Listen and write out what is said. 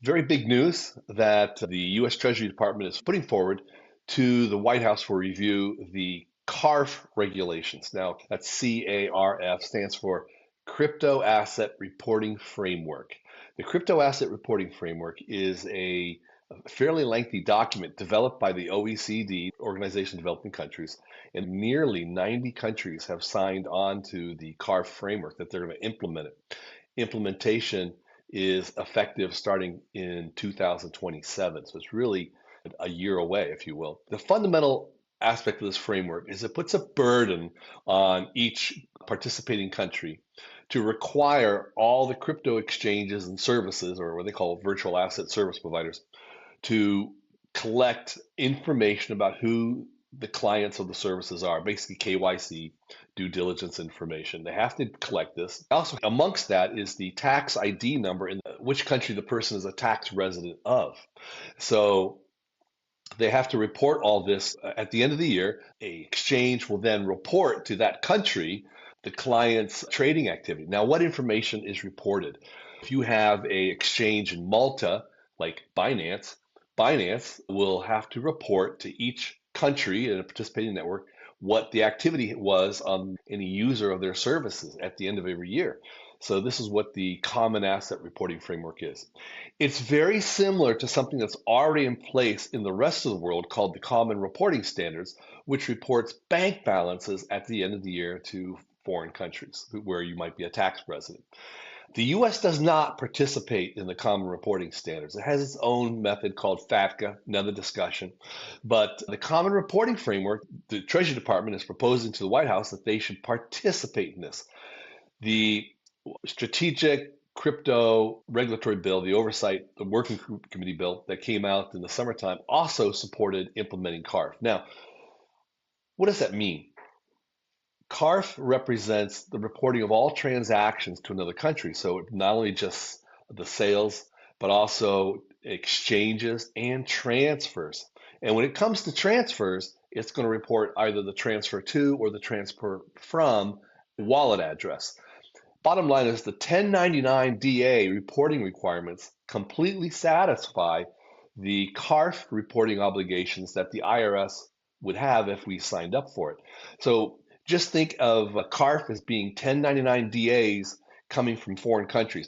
Very big news that the US Treasury Department is putting forward to the White House for review the CARF regulations. Now, that's CARF, stands for Crypto Asset Reporting Framework. The Crypto Asset Reporting Framework is a fairly lengthy document developed by the OECD, Organization of Developing Countries, and nearly 90 countries have signed on to the CARF framework that they're going to implement it. Implementation is effective starting in 2027. So it's really a year away, if you will. The fundamental aspect of this framework is it puts a burden on each participating country to require all the crypto exchanges and services, or what they call virtual asset service providers, to collect information about who the clients of the services are, basically KYC, due diligence information. They have to collect this. Also, amongst that is the tax ID number in which country the person is a tax resident of. So they have to report all this at the end of the year. A exchange will then report to that country the client's trading activity. Now, what information is reported? If you have a exchange in Malta, like Binance, Binance will have to report to each country in a participating network what the activity was on any user of their services at the end of every year. So this is what the Common Asset Reporting Framework is. It's very similar to something that's already in place in the rest of the world called the Common Reporting Standards, which reports bank balances at the end of the year to foreign countries where you might be a tax resident. The US does not participate in the Common Reporting Standards. It has its own method called FATCA, another discussion. But the Common Reporting Framework, the Treasury Department is proposing to the White House that they should participate in this. The Strategic Crypto Regulatory Bill, the Oversight, the Working Committee bill that came out in the summertime also supported implementing CARF. Now, what does that mean? CARF represents the reporting of all transactions to another country. So not only just the sales, but also exchanges and transfers. And when it comes to transfers, it's going to report either the transfer to or the transfer from wallet address. Bottom line is the 1099 DA reporting requirements completely satisfy the CARF reporting obligations that the IRS would have if we signed up for it. So just think of a CARF as being 1099 DAs coming from foreign countries.